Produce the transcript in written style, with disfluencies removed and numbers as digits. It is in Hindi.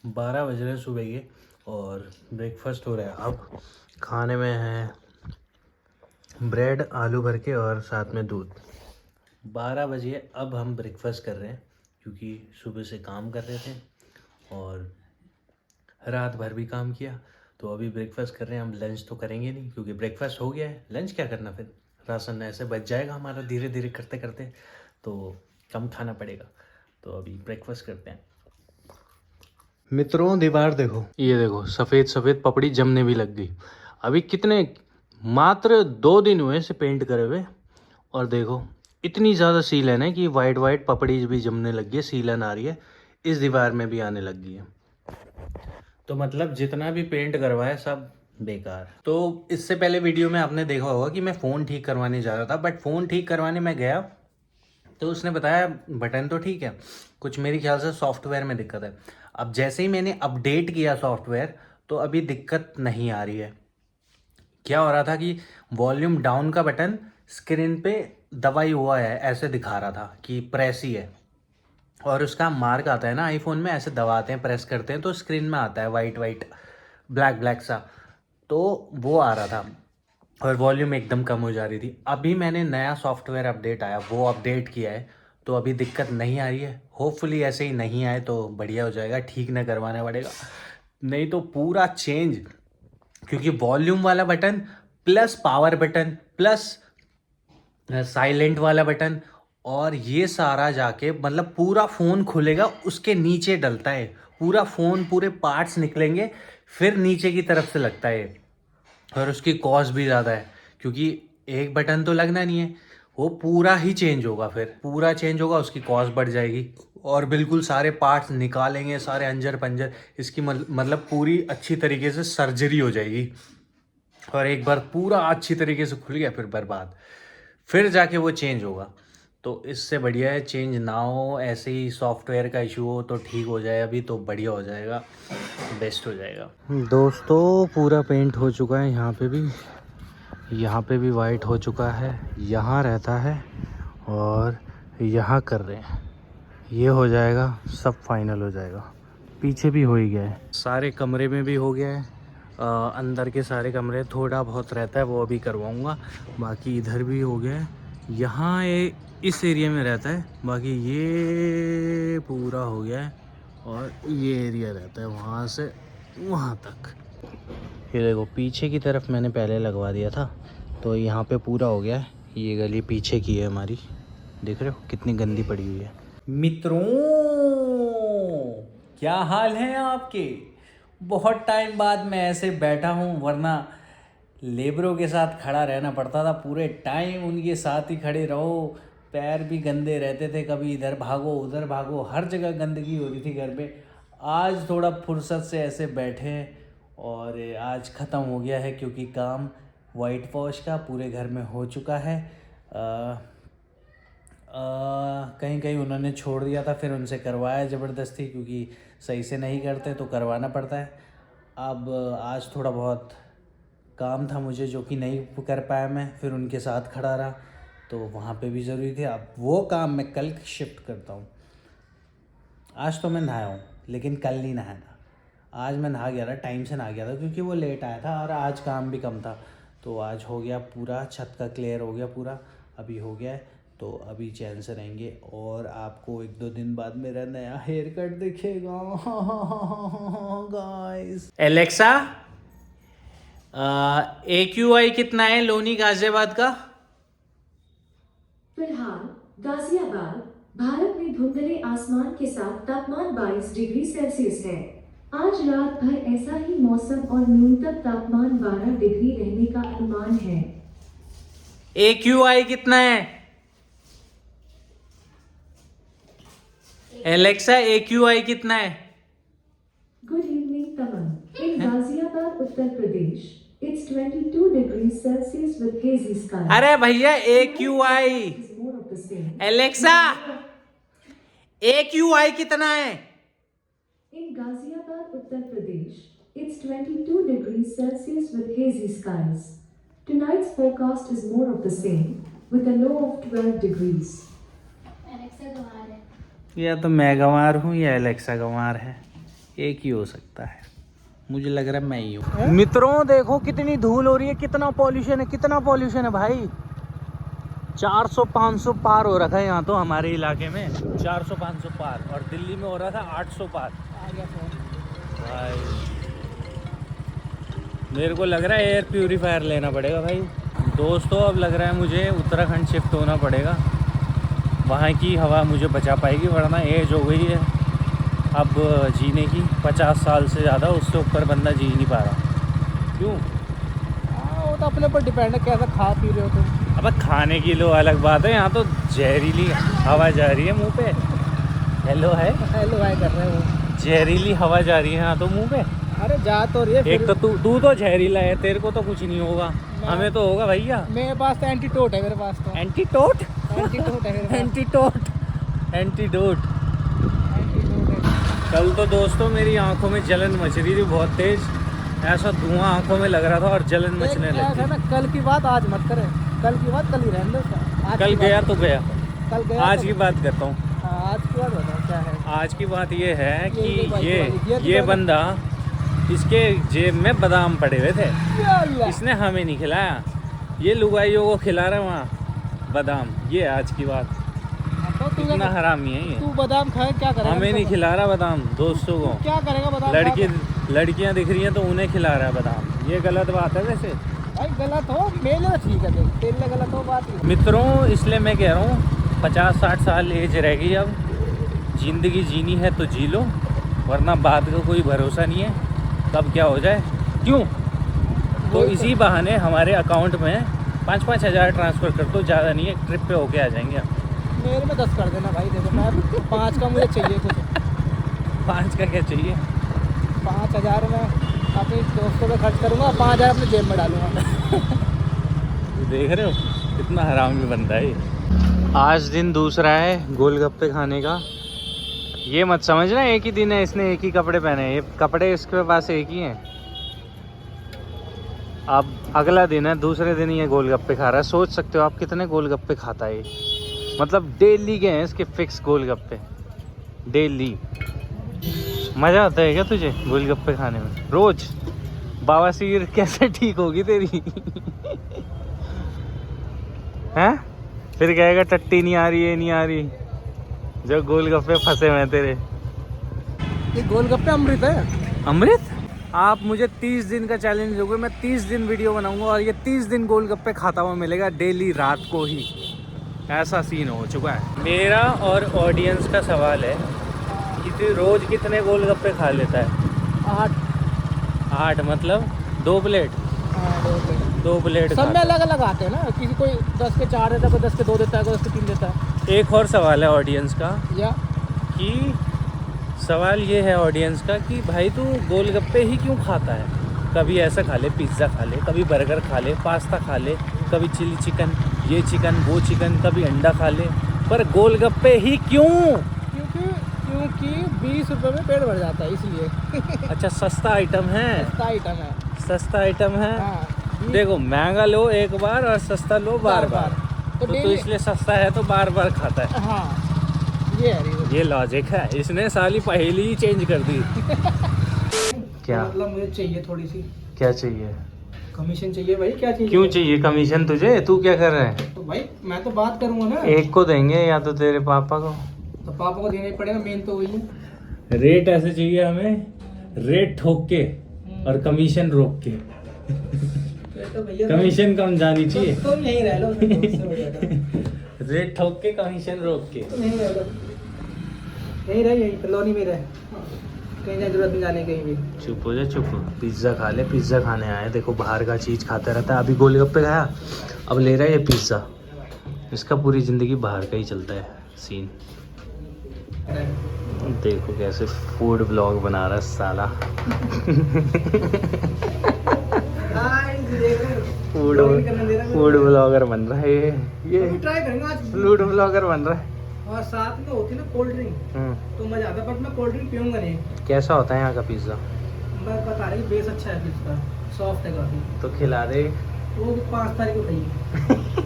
12 बज रहे सुबह के और ब्रेकफास्ट हो रहा है। अब खाने में है ब्रेड आलू भर के और साथ में दूध। 12 बजे अब हम ब्रेकफास्ट कर रहे हैं क्योंकि सुबह से काम कर रहे थे और रात भर भी काम किया। तो अभी ब्रेकफास्ट कर रहे हैं। हम लंच तो करेंगे नहीं क्योंकि ब्रेकफास्ट हो गया है। लंच क्या करना, फिर राशन ऐसे बच जाएगा हमारा धीरे धीरे करते करते, तो कम खाना पड़ेगा। तो अभी ब्रेकफास्ट करते हैं। मित्रों दीवार देखो, ये देखो सफ़ेद सफ़ेद पपड़ी जमने भी लग गई। अभी कितने मात्र 2 दिन हुए से पेंट करे हुए और देखो इतनी ज़्यादा सीलन है कि वाइट वाइट पपड़ी भी जमने लग गई है, सीलन आ रही है, इस दीवार में भी आने लग गई है। तो मतलब जितना भी पेंट करवाया सब बेकार। तो इससे पहले वीडियो में आपने देखा होगा कि मैं फ़ोन ठीक करवाने जा रहा था, बट फ़ोन ठीक करवाने मैं गया तो उसने बताया बटन तो ठीक है, कुछ मेरे ख्याल से सॉफ्टवेयर में दिक्कत है। अब जैसे ही मैंने अपडेट किया सॉफ्टवेयर तो अभी दिक्कत नहीं आ रही है। क्या हो रहा था कि वॉल्यूम डाउन का बटन स्क्रीन पे दबाई हुआ है, ऐसे दिखा रहा था कि प्रेस ही है, और उसका मार्क आता है ना आईफोन में, ऐसे दबाते हैं प्रेस करते हैं तो स्क्रीन में आता है वाइट वाइट ब्लैक ब्लैक सा, तो वो आ रहा था और वॉल्यूम एकदम कम हो जा रही थी। अभी मैंने नया सॉफ्टवेयर अपडेट आया वो अपडेट किया है तो अभी दिक्कत नहीं आ रही है। होपफुली ऐसे ही नहीं आए तो बढ़िया हो जाएगा, ठीक ना करवाना पड़ेगा, नहीं तो पूरा चेंज। क्योंकि वॉल्यूम वाला button plus power button plus silent वाला बटन और ये सारा जाके मतलब पूरा फ़ोन खुलेगा उसके नीचे डलता है, पूरा फ़ोन पूरे पार्ट्स निकलेंगे फिर नीचे की तरफ से लगता है। और उसकी कॉस्ट भी ज़्यादा है क्योंकि एक बटन तो लगना नहीं है, वो पूरा ही चेंज होगा, फिर पूरा चेंज होगा, उसकी कॉस्ट बढ़ जाएगी और बिल्कुल सारे पार्ट्स निकालेंगे, सारे अंजर पंजर, इसकी मतलब पूरी अच्छी तरीके से सर्जरी हो जाएगी। और एक बार पूरा अच्छी तरीके से खुल गया फिर बर्बाद, फिर जाके वो चेंज होगा। तो इससे बढ़िया है चेंज ना हो, ऐसे ही सॉफ्टवेयर का इशू हो तो ठीक हो जाए, अभी तो बढ़िया हो जाएगा, बेस्ट हो जाएगा। दोस्तों पूरा पेंट हो चुका है, यहाँ पे भी वाइट हो चुका है, यहाँ रहता है और यहाँ कर रहे हैं, ये हो जाएगा सब फाइनल हो जाएगा। पीछे भी हो ही गया है, सारे कमरे में भी हो गया है, अंदर के सारे कमरे थोड़ा बहुत रहता है वो अभी करवाऊँगा, बाकी इधर भी हो गया है। यहाँ इस एरिया में रहता है, बाकी ये पूरा हो गया है और ये एरिया रहता है वहाँ से वहाँ तक। ये देखो पीछे की तरफ मैंने पहले लगवा दिया था तो यहाँ पे पूरा हो गया है। ये गली पीछे की है हमारी, देख रहे हो कितनी गंदी पड़ी हुई है। मित्रों क्या हाल है आपके? बहुत टाइम बाद मैं ऐसे बैठा हूँ, वरना लेबरों के साथ खड़ा रहना पड़ता था पूरे टाइम, उनके साथ ही खड़े रहो, पैर भी गंदे रहते थे, कभी इधर भागो उधर भागो, हर जगह गंदगी हो रही थी घर पे। आज थोड़ा फुर्सत से ऐसे बैठे हैं और आज ख़त्म हो गया है क्योंकि काम वाइट वॉश का पूरे घर में हो चुका है। कहीं कहीं उन्होंने छोड़ दिया था, फिर उनसे करवाया ज़बरदस्ती क्योंकि सही से नहीं करते तो करवाना पड़ता है। अब आज थोड़ा बहुत काम था मुझे जो कि नहीं कर पाया मैं, फिर उनके साथ खड़ा रहा तो वहाँ पे भी ज़रूरी थी। अब वो काम मैं कल शिफ्ट करता हूँ। आज तो मैं नहाया हूँ लेकिन कल नहीं नहाया था, आज मैं नहा गया था, टाइम से नहा गया था क्योंकि वो लेट आया था और आज काम भी कम था। तो आज हो गया पूरा, छत का क्लियर हो गया पूरा, अभी हो गया है तो अभी चैन से रहेंगे और आपको 1-2 दिन बाद मेरा नया हेयर कट दिखेगा गाइस। एलेक्सा AQI कितना है लोनी गाजियाबाद का? फिलहाल गाजियाबाद भारत में धुंधले आसमान के साथ तापमान 22 डिग्री सेल्सियस है। आज रात भर ऐसा ही मौसम और न्यूनतम तापमान 12 डिग्री रहने का अनुमान है। AQI कितना है? एलेक्सा AQI कितना है? गुड इवनिंग तमन। इन Ghaziabad Uttar Pradesh It's 22 degrees Celsius with hazy skies. अरे भैया AQI, एलेक्सा AQI कितना है? In Ghaziabad, Uttar Pradesh, it's 22 degrees Celsius with hazy skies. Tonight's forecast is more of the same, with a low of 12 degrees. या तो मैं गंवार हूँ या एलेक्सा गंवार है। एक ही हो सकता है, मुझे लग रहा है मैं ही हूँ। मित्रों देखो कितनी धूल हो रही है, कितना पॉल्यूशन है भाई। 400-500 पार हो रखा है यहाँ तो हमारे इलाके में, 400-500 पार, और दिल्ली में हो रहा था 800 पार। भाई मेरे को लग रहा है एयर प्यूरीफायर लेना पड़ेगा भाई। दोस्तों अब लग रहा है मुझे उत्तराखंड शिफ्ट होना पड़ेगा, वहाँ की हवा मुझे बचा पाएगी, वरना एज हो गई है अब जीने की, 50 साल से ज़्यादा, उससे ऊपर बंदा जी नहीं पा रहा। क्यों? हाँ वो तो अपने पर डिपेंड है कैसा खा पी रहे हो तुम। अब खाने की लो अलग बात है, यहाँ तो जहरीली हवा जा रही है मुंह पे। हेलो भाई कर रहे हो, जहरीली हवा जा रही है यहाँ तो मुंह पे। अरे जा तो रही है। एक तो तू तो जहरीला है, तेरे को तो कुछ नहीं होगा, हमें तो होगा भैया। मेरे पास तो एंटीटोट है, मेरे पास तो एंटीटोट एंटीटोट है मेरे पास। एंटीटोट। कल तो दोस्तों मेरी आंखों में जलन मच रही थी बहुत तेज, ऐसा धुआं आंखों में लग रहा था और जलन मचने लगी। ना कल की बात आज मत करें, कल की बात कल ही रहने दो। कल गया तो गया, कल गया आज तो की बात करता हूँ। आज की बात बताओ क्या है। आज की बात ये है कि ये ये बंदा, इसके जेब में बादाम पड़े हुए थे, अल्लाह। इसने हमें नहीं खिलाया, ये लुगाइयों को खिला रहा वहाँ बादाम। ये आज की बात। तो तू इतना हरामी है ये, तू बादाम खाए क्या करेगा? हमें नहीं खिला रहा बादाम, दोस्तों को। क्या करेगा बादाम? लड़कियां दिख रही हैं तो उन्हें खिला रहा है बादाम, ये गलत बात है वैसे। भाई गलत हो, मेरे लिए ठीक है, देख तेरे लिए गलत हो बात ही। मित्रों इसलिए मैं कह रहा हूँ 50-60 साल एज रहेगी, अब जिंदगी जीनी है तो जी लो, वरना बाद का कोई भरोसा नहीं है, कब क्या हो जाए। क्यों? तो इसी बहाने हमारे अकाउंट में 5-5 हज़ार ट्रांसफ़र कर दो, ज़्यादा नहीं है, ट्रिप पे होके आ जाएंगे। मेरे में 10 कर देना भाई, देखो मैं 5 का मुझे चाहिए कुछ। 5 का क्या चाहिए? 5,000 में अपने दोस्तों पे खर्च करूँगा, 5,000 अपने जेब में डालूंगा। देख रहे हो कितना हरामी बंदा है ये। आज दिन दूसरा है गोलगप्पे खाने का। ये मत समझना एक ही दिन है, इसने एक ही कपड़े पहने हैं, ये कपड़े इसके पास एक ही हैं। अब अगला दिन है, दूसरे दिन ये गोलगप्पे खा रहा है। सोच सकते हो आप कितने गोलगप्पे खाता है ये, मतलब डेली के हैं इसके फिक्स गोलगप्पे, डेली। मज़ा आता है क्या तुझे गोलगप्पे खाने में रोज? बवासीर कैसे ठीक होगी तेरी? हैं? फिर कहेगा टट्टी नहीं आ रही, ये नहीं आ रही, जो गोलगप्पे फंसे हुए हैं तेरे। ये गोलगप्पे अमृत है। अमृत? आप मुझे 30 दिन का चैलेंज दोगे, मैं 30 दिन वीडियो बनाऊंगा और ये 30 दिन गोलगप्पे खाता हुआ मिलेगा डेली रात को ही। ऐसा सीन हो चुका है। मेरा और ऑडियंस का सवाल है कि तू रोज कितने गोलगप्पे खा लेता है? 8 मतलब 2 प्लेट? हाँ 2 प्लेट। 2 प्लेट सब में खाता है। अलग अलग आते हैं ना, किसी कोई 10 के 4 देता है, कोई 10 के 2 देता है, कोई 10 के 3 देता है। एक और सवाल है ऑडियंस का, या कि सवाल ये है ऑडियंस का कि भाई तू गोलगप्पे ही क्यों खाता है? कभी ऐसा खा ले, पिज़्ज़ा खा ले, कभी बर्गर खा ले, पास्ता खा ले, कभी चिली चिकन, ये चिकन वो चिकन, कभी अंडा खा ले, पर गोलगप्पे ही क्यों? क्योंकि 20 रुपये में पेट भर जाता है इसलिए। अच्छा सस्ता आइटम है। सस्ता आइटम है। सस्ता आइटम है। हाँ, देखो महंगा लो एक बार और सस्ता लो बार बार, तो इसलिए सस्ता है तो बार बार खाता है। हाँ ये है रीज़न। ये लॉजिक है, इसने साली पहेली ही चेंज कर दी। क्या मतलब मुझे चाहिए थोड़ी सी क्या चाहिए? कमीशन चाहिए भाई। क्या चाहिए? क्यों चाहिए कमीशन तुझे? तू क्या कर रहा है? तो भाई मैं तो बात करूँगा ना। एक को देंगे या तो तेरे पापा को। तो पापा को देना ही पड़ेगा, मेन तो वही है। रेट ऐसे चाहिए हमें, रेट ठोक के और कमीशन रोक के। तो भैया कमीशन कम जानी चाहिए, तुम यहीं रह लो, उससे बढ़िया तो। रेट ठोक के कमीशन रोक के। तुम यहीं रह लो, यहीं रह, यहीं कॉलोनी में रह, कहीं जाने जरूरत नहीं जाने कहीं भी। चुप हो जा चुप। पिज्ज़ा खा ले, पिज्ज़ा खाने आए। देखो बाहर का चीज़ खाता रहता है, अभी गोलगप्पे खाया, अब ले रहा है ये पिज्ज़ा। इसका पूरी ज़िंदगी बाहर का ही चलता है सीन। देखो कैसे फूड ब्लॉग बना रहा है साला। फूड ब्लॉगर बन रहा है ये ट्राई करेंगे आज। फूड ब्लॉगर बन रहा है। और साथ में होती है ना कोल्ड ड्रिंक, तो मजा आता है, बट मैं कोल्ड ड्रिंक पीऊंगा नहीं। कैसा होता है यहाँ का पिज्ज़ा? मैं बता रही, बेस अच्छा है इसका, सॉफ्ट है काफी। तो खिला दे। वो 5 तारीख को खाइए।